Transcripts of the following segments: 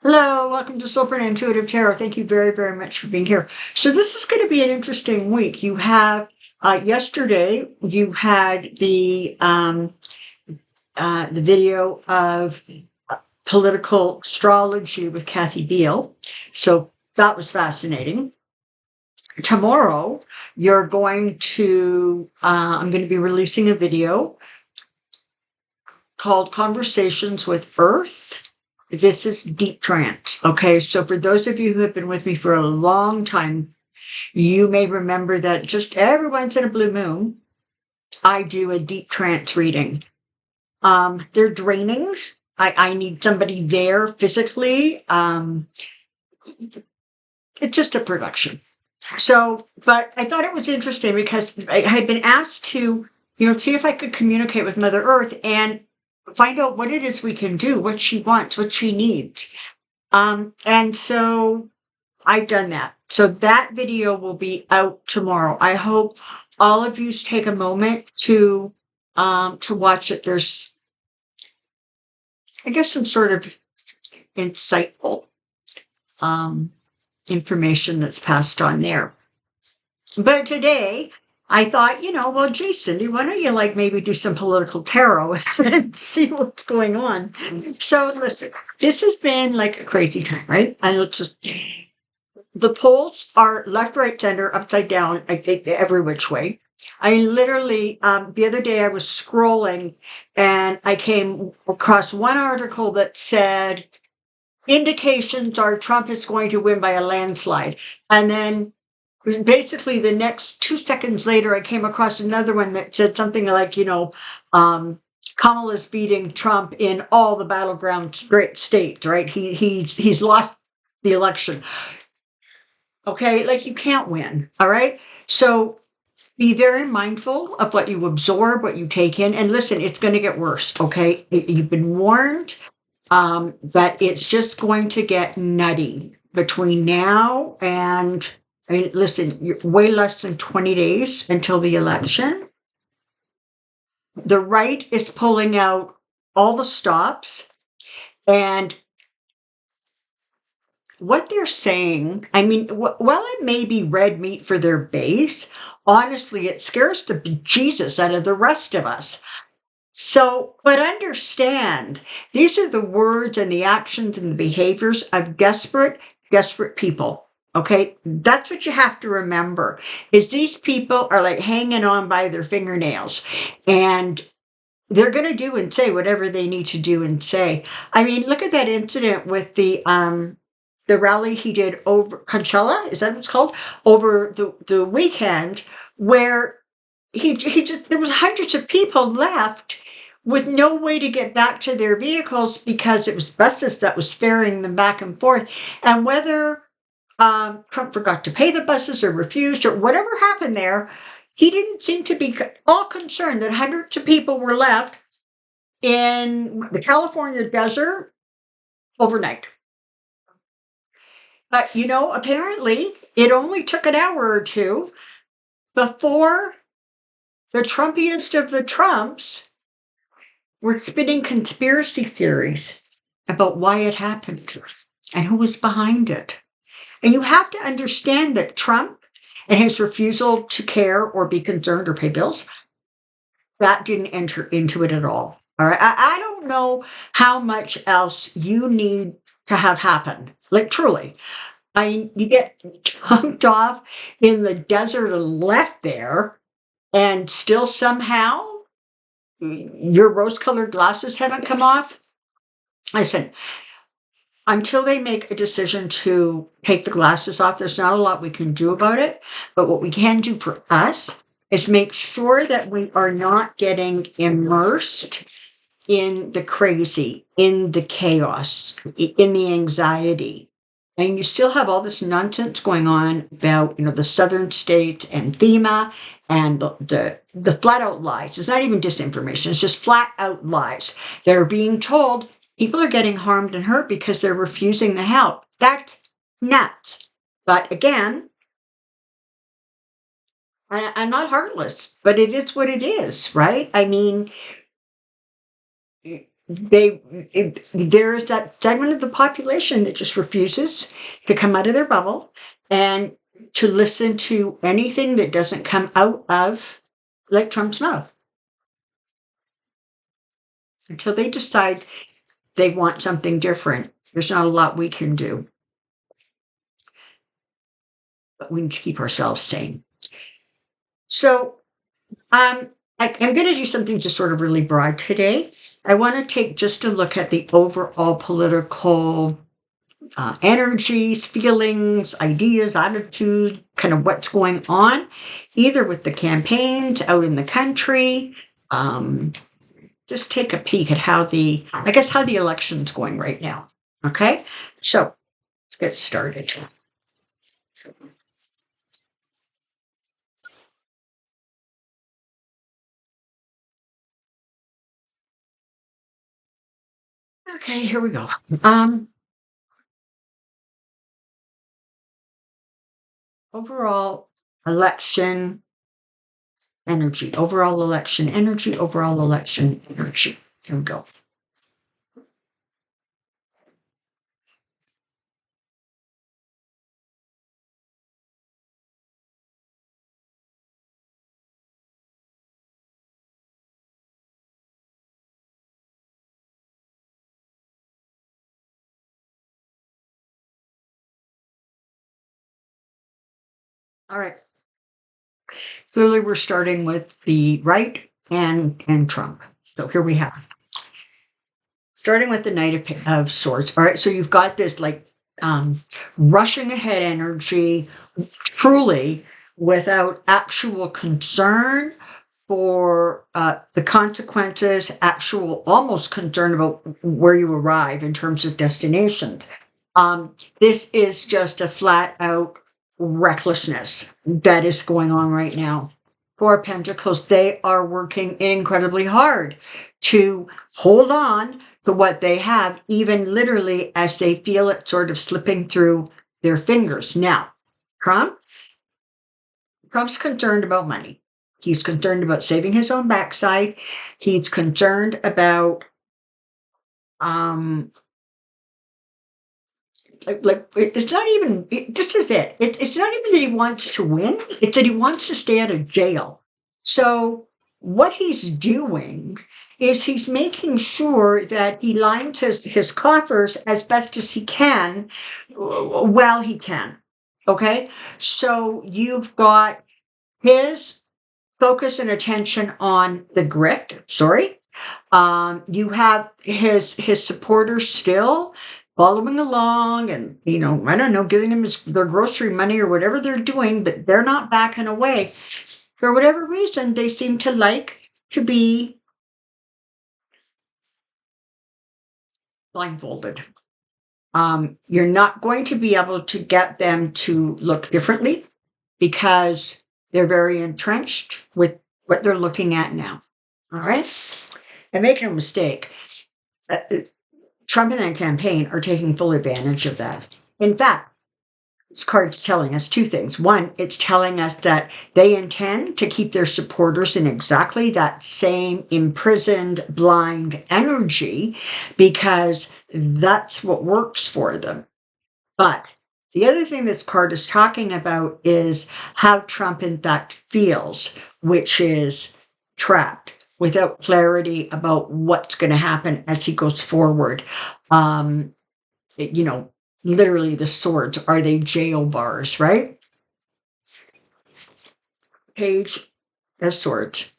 Hello, welcome to Soulprint Intuitive Tarot. Thank you very, very much for being here. So this is going to be an interesting week. You have yesterday you had the video of political astrology with Kathy Beale. So that was fascinating. Tomorrow you're going to I'm going to be releasing a video called Conversations with Earth. This is deep trance. Okay, so for those of you who have been with me for a long time, you may remember that just every once in a blue moon, I do a deep trance reading. They're draining. I need somebody there physically. It's just a production. So, but I thought it was interesting because I had been asked to, see if I could communicate with Mother Earth and find out what it is we can do, what she wants, what she needs. And so I've done that. So that video will be out tomorrow. I hope all of you take a moment to watch it. There's, I guess, some sort of insightful information that's passed on there. But today I thought, well, gee, Cyndy, why don't you maybe do some political tarot and see what's going on? So listen, this has been like a crazy time, right? And the polls are left, right, center, upside down, I think every which way. I literally, the other day I was scrolling and I came across one article that said, indications are Trump is going to win by a landslide. And then basically the next 2 seconds later, I came across another one that said something like, Kamala's beating Trump in all the battleground states, right? He's lost the election. Okay, you can't win, all right? So be very mindful of what you absorb, what you take in, and listen, it's going to get worse, okay? You've been warned that it's just going to get nutty between now and... listen, you're way less than 20 days until the election. The right is pulling out all the stops. And what they're saying, while it may be red meat for their base, honestly, it scares the bejesus out of the rest of us. So, but understand, these are the words and the actions and the behaviors of desperate people. Okay, that's what you have to remember, is these people are hanging on by their fingernails and they're going to do and say whatever they need to do and say. Look at that incident with the rally he did over Coachella, is that what it's called? Over the weekend, where there was hundreds of people left with no way to get back to their vehicles because it was buses that was ferrying them back and forth. And whether Trump forgot to pay the buses or refused or whatever happened there, he didn't seem to be all concerned that hundreds of people were left in the California desert overnight. But, apparently it only took an hour or two before the Trumpiest of the Trumps were spinning conspiracy theories about why it happened and who was behind it. And you have to understand that Trump and his refusal to care or be concerned or pay bills, that didn't enter into it at all. All right. I don't know how much else you need to have happen. Truly. You get dumped off in the desert and left there, and still somehow your rose-colored glasses haven't come off. Listen, until they make a decision to take the glasses off, there's not a lot we can do about it. But what we can do for us is make sure that we are not getting immersed in the crazy, in the chaos, in the anxiety. And you still have all this nonsense going on about, the southern states and FEMA and the flat out lies. It's not even disinformation. It's just flat out lies. They're being told people are getting harmed and hurt because they're refusing the help. That's nuts. But again, I'm not heartless, but it is what it is, right? there is that segment of the population that just refuses to come out of their bubble and to listen to anything that doesn't come out of like Trump's mouth until they decide they want something different. There's not a lot we can do, but we need to keep ourselves sane. So, I'm going to do something just sort of really broad today. I want to take just a look at the overall political energies, feelings, ideas, attitude, kind of what's going on, either with the campaigns out in the country. Just take a peek at how the election's going right now. Okay, so let's get started. Okay, here we go. Overall election energy, overall election energy, overall election energy. Here we go. All right. Clearly, we're starting with the right and Trump. So here we have, starting with the Knight of Swords. All right, so you've got this like rushing ahead energy, truly without actual concern for the consequences, actual almost concern about where you arrive in terms of destinations. This is just a flat out recklessness that is going on right now. Four of Pentacles, they are working incredibly hard to hold on to what they have, even literally as they feel it sort of slipping through their fingers. Now, Trump's concerned about money. He's concerned about saving his own backside. He's concerned about it's not even this is it. It's not even that he wants to win, it's that he wants to stay out of jail. So what he's doing is he's making sure that he lines his coffers as best as he can while he can. Okay, so you've got his focus and attention on the grift. You have his supporters still following along and, I don't know, giving him their grocery money or whatever they're doing, but they're not backing away. For whatever reason, they seem to like to be blindfolded. You're not going to be able to get them to look differently because they're very entrenched with what they're looking at now. All right? And make no mistake, Trump and that campaign are taking full advantage of that. In fact, this card's telling us two things. One, it's telling us that they intend to keep their supporters in exactly that same imprisoned, blind energy because that's what works for them. But the other thing this card is talking about is how Trump, in fact, feels, which is trapped without clarity about what's going to happen as he goes forward. Literally the swords, are they jail bars, right? Page of Swords.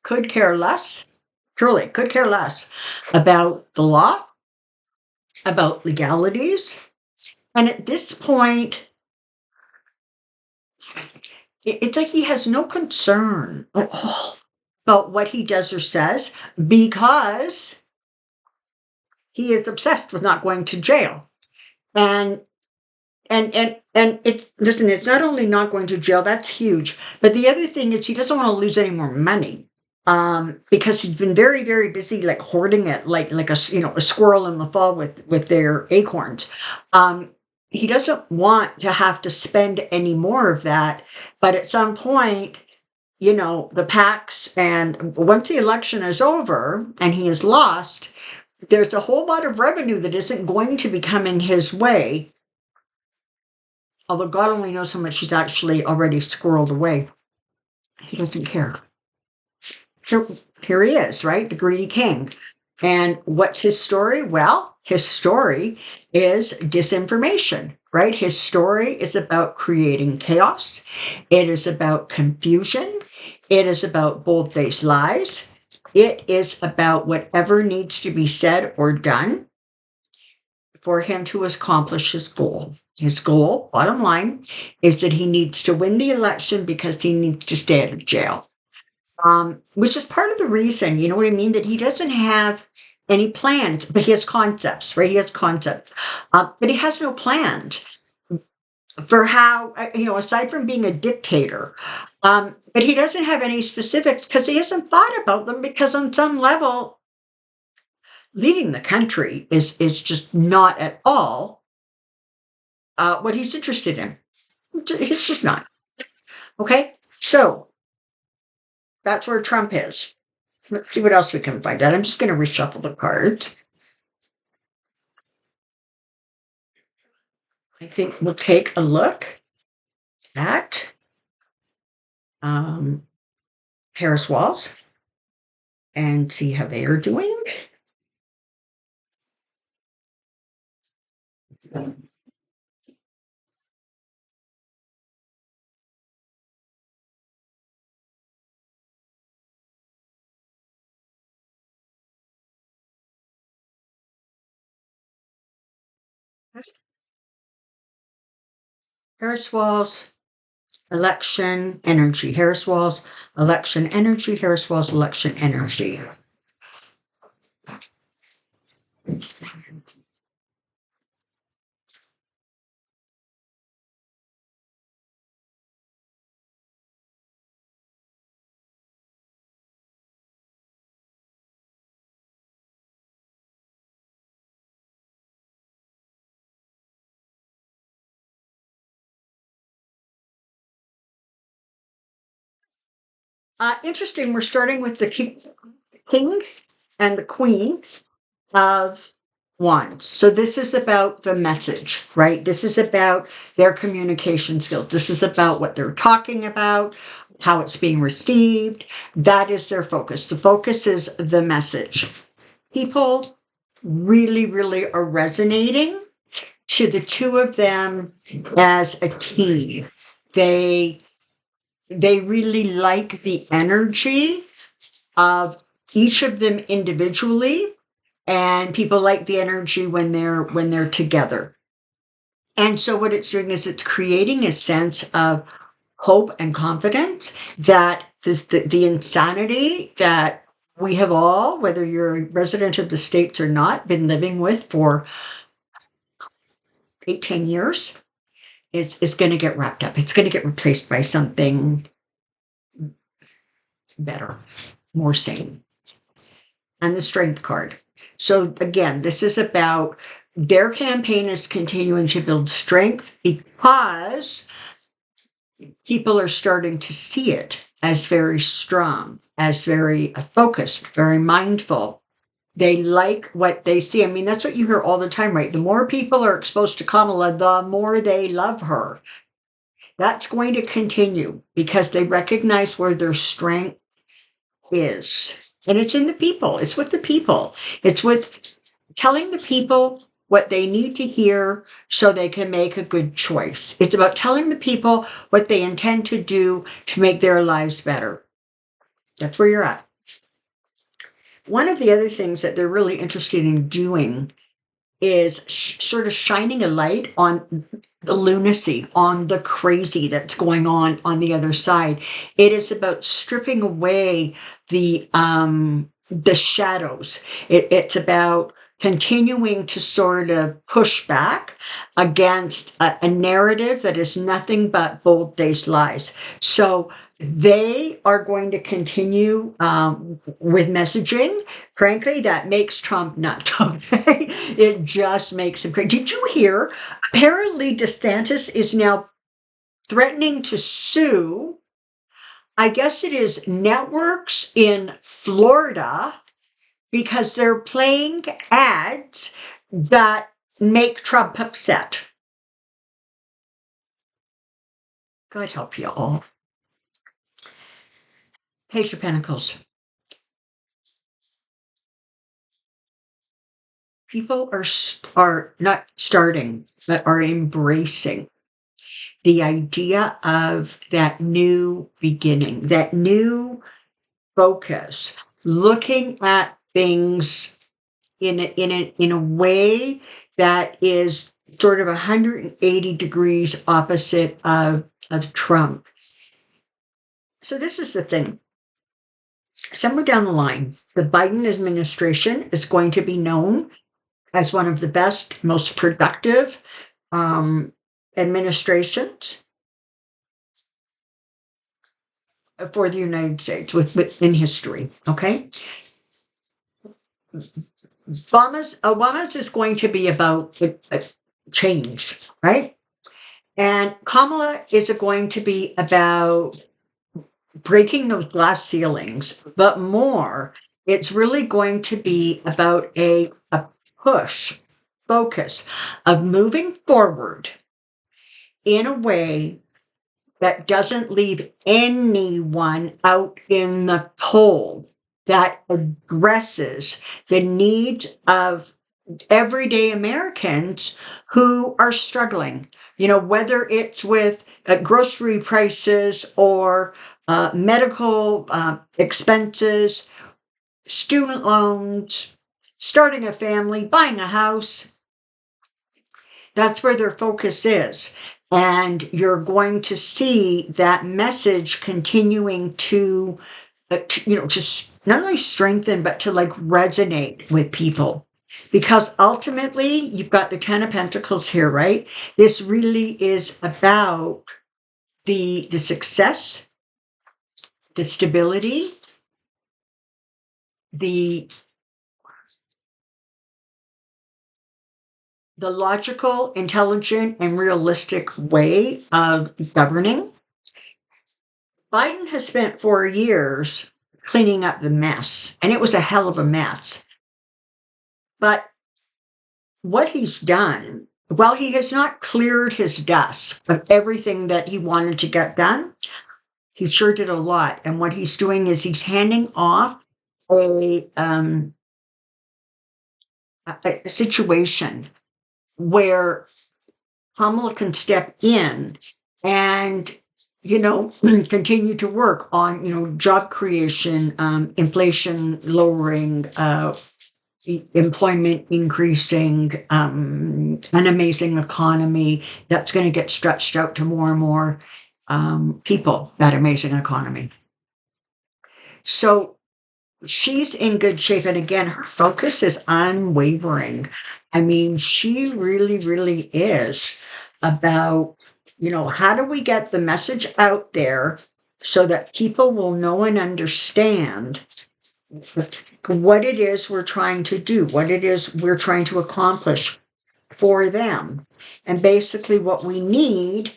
Could care less, truly could care less about the law, about legalities. And at this point, it's like he has no concern at all about what he does or says because he is obsessed with not going to jail. And it's not only not going to jail, that's huge. But the other thing is he doesn't want to lose any more money. Because he's been very, very busy, like hoarding it, like a squirrel in the fall with their acorns. He doesn't want to have to spend any more of that, but at some point, the PACs, and once the election is over and he has lost, there's a whole lot of revenue that isn't going to be coming his way. Although God only knows how much he's actually already squirreled away. He doesn't care. So here he is, right? The greedy king. And what's his story? Well, his story is disinformation, right? His story is about creating chaos. It is about confusion. It is about bold-faced lies. It is about whatever needs to be said or done for him to accomplish his goal. His goal, bottom line, is that he needs to win the election because he needs to stay out of jail. Which is part of the reason, you know what I mean, that he doesn't have any plans, but he has concepts, right? He has concepts, but he has no plans for how, aside from being a dictator. But he doesn't have any specifics because he hasn't thought about them, because on some level, leading the country is just not at all what he's interested in. It's just not. Okay, so that's where Trump is. Let's see what else we can find out. I'm just going to reshuffle the cards. I think we'll take a look at Harris-Walz and see how they are doing. Harris-Walz, election energy. Harris-Walz, election energy. Harris-Walz, election energy. Interesting. We're starting with the king and the queen of wands. So this is about the message, right? This is about their communication skills. This is about what they're talking about, how it's being received. That is their focus. The focus is the message. People really, really are resonating to the two of them as a team. They really like the energy of each of them individually, and people like the energy when they're together. And so what it's doing is it's creating a sense of hope and confidence that the insanity that we have all, whether you're a resident of the States or not, been living with for 8-10 years, is going to get wrapped up. It's going to get replaced by something better, more sane. And the strength card. So again, this is about their campaign is continuing to build strength because people are starting to see it as very strong, as very focused, very mindful. They like what they see. I mean, that's what you hear all the time, right? The more people are exposed to Kamala, the more they love her. That's going to continue because they recognize where their strength is. And it's in the people. It's with the people. It's with telling the people what they need to hear so they can make a good choice. It's about telling the people what they intend to do to make their lives better. That's where you're at. One of the other things that they're really interested in doing is sort of shining a light on the lunacy, on the crazy that's going on the other side. It is about stripping away the shadows. It's about continuing to sort of push back against a narrative that is nothing but bold-faced lies. So they are going to continue with messaging, frankly, that makes Trump nuts. Okay? It just makes him crazy. Did you hear? Apparently, DeSantis is now threatening to sue I guess it is networks in Florida because they're playing ads that make Trump upset. God help you all. Page of Pentacles. People are not starting, but are embracing the idea of that new beginning, that new focus, looking at things in a way that is sort of 180 degrees opposite of Trump. So this is the thing. Somewhere down the line, the Biden administration is going to be known as one of the best, most productive administrations for the United States in history. Okay, Obama's is going to be about change, right? And Kamala is going to be about breaking those glass ceilings, but more, it's really going to be about a push, focus of moving forward in a way that doesn't leave anyone out in the cold, that addresses the needs of everyday Americans who are struggling. You know, whether it's with grocery prices or medical expenses, student loans, starting a family, buying a house. That's where their focus is. And you're going to see that message continuing to just not only strengthen, but to like resonate with people. Because ultimately, you've got the 10 of Pentacles here, right? This really is about the success, the stability, the logical, intelligent, and realistic way of governing. Biden has spent 4 years cleaning up the mess, and it was a hell of a mess. But what he's done, while he has not cleared his desk of everything that he wanted to get done, he sure did a lot. And what he's doing is he's handing off a situation where Kamala can step in and continue to work on job creation, inflation lowering, employment increasing, an amazing economy that's going to get stretched out to more and more people, that amazing economy. So she's in good shape. And again, her focus is unwavering. I mean, she really, really is about, how do we get the message out there so that people will know and understand what it is we're trying to do, what it is we're trying to accomplish for them. And basically what we need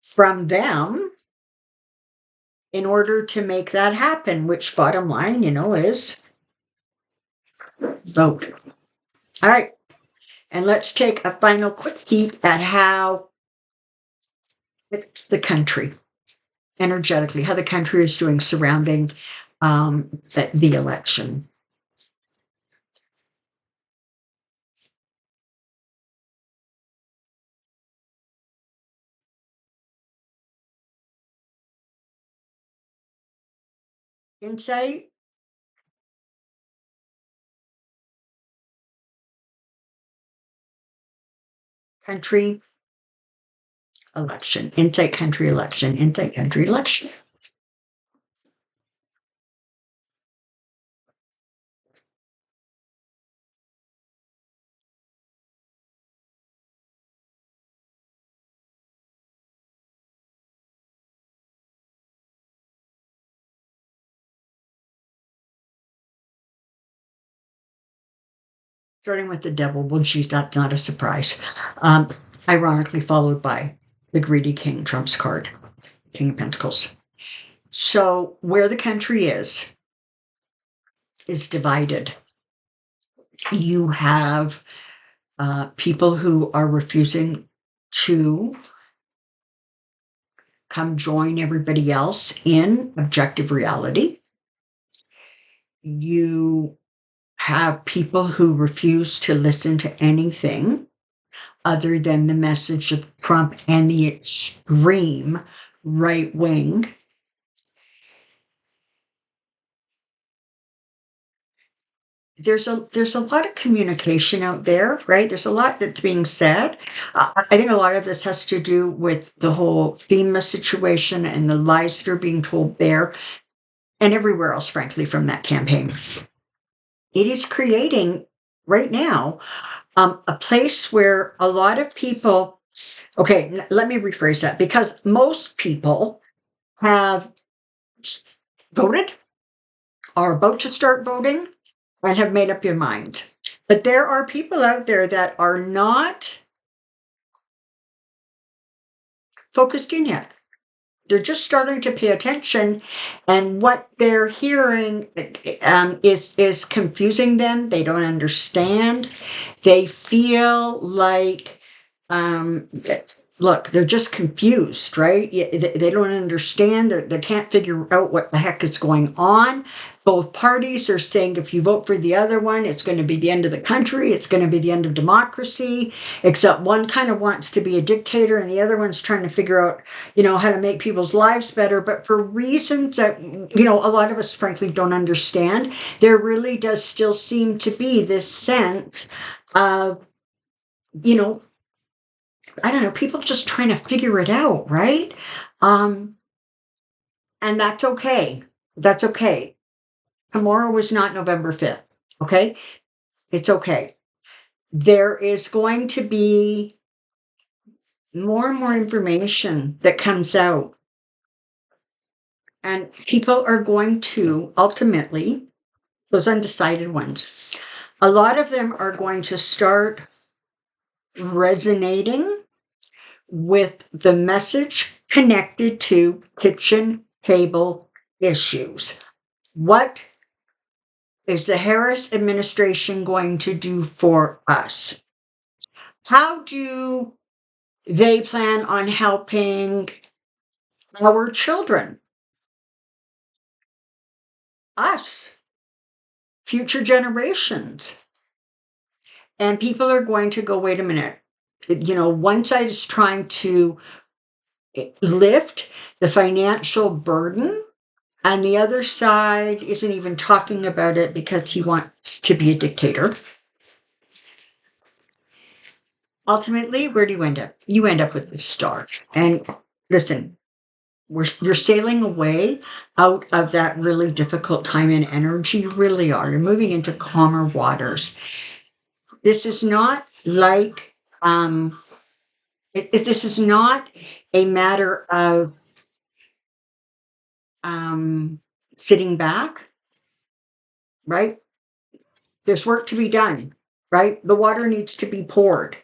from them in order to make that happen, which bottom line, is vote. All right. And let's take a final quick peek at how the country, energetically, how the country is doing surrounding the election. Insight. Country election. Insight country election. Insight country election. Starting with the devil, well, geez, that's not a surprise. Ironically followed by the greedy king, Trump's card, King of Pentacles. So where the country is divided. You have people who are refusing to come join everybody else in objective reality. You have people who refuse to listen to anything other than the message of Trump and the extreme right wing. There's a lot of communication out there, right? There's a lot that's being said. I think a lot of this has to do with the whole FEMA situation and the lies that are being told there and everywhere else, frankly, from that campaign. It is creating right now a place where a lot of people, okay, let me rephrase that, because most people have voted, are about to start voting, and have made up your mind. But there are people out there that are not focused in yet. They're just starting to pay attention, and what they're hearing is confusing them. They don't understand. They feel like, look, they're just confused, right? They don't understand. They can't figure out what the heck is going on. Both parties are saying if you vote for the other one, it's going to be the end of the country. It's going to be the end of democracy, except one kind of wants to be a dictator and the other one's trying to figure out, how to make people's lives better. But for reasons that, a lot of us frankly don't understand, there really does still seem to be this sense of, I don't know, people just trying to figure it out, right? And that's okay. That's okay. Tomorrow is not November 5th, okay? It's okay. There is going to be more and more information that comes out. And people are going to ultimately, those undecided ones, a lot of them are going to start resonating with the message connected to kitchen table issues. What is the Harris administration going to do for us? How do they plan on helping our children, us, future generations? And people are going to go, wait a minute. One side is trying to lift the financial burden, and the other side isn't even talking about it because he wants to be a dictator. Ultimately, where do you end up? You end up with the star. And listen, you're sailing away out of that really difficult time and energy. You really are. You're moving into calmer waters. This is not like, this is not a matter of sitting back, right? There's work to be done, right? The water needs to be poured.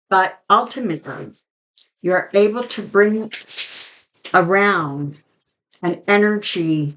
But ultimately, you're able to bring around an energy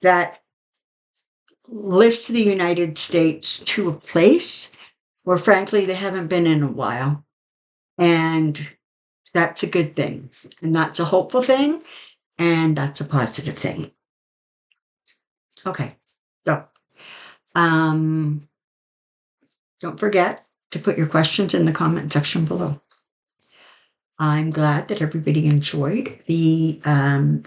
that lifts the United States to a place where, frankly, they haven't been in a while. And that's a good thing. And that's a hopeful thing. And that's a positive thing. Okay. So, don't forget to put your questions in the comment section below. I'm glad that everybody enjoyed the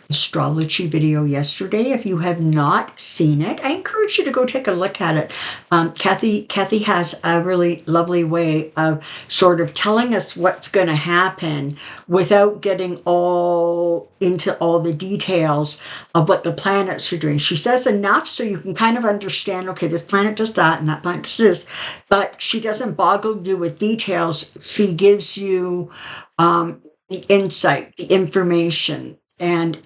astrology video yesterday. If you have not seen it, I encourage you to go take a look at it. Kathy has a really lovely way of sort of telling us what's going to happen without getting all into all the details of what the planets are doing. She says enough so you can kind of understand, okay, this planet does that and that planet does this, but she doesn't boggle you with details. She gives you the insight, the information. And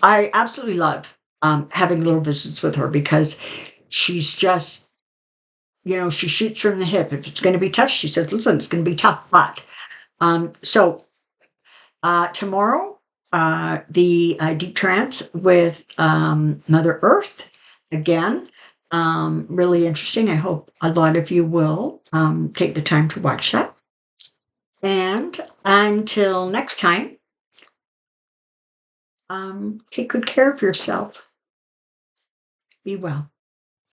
I absolutely love having little visits with her because she's just, she shoots from the hip. If it's going to be tough, she says, listen, it's going to be tough. But so tomorrow, the deep trance with Mother Earth again. Really interesting. I hope a lot of you will take the time to watch that. And until next time, take good care of yourself. Be well.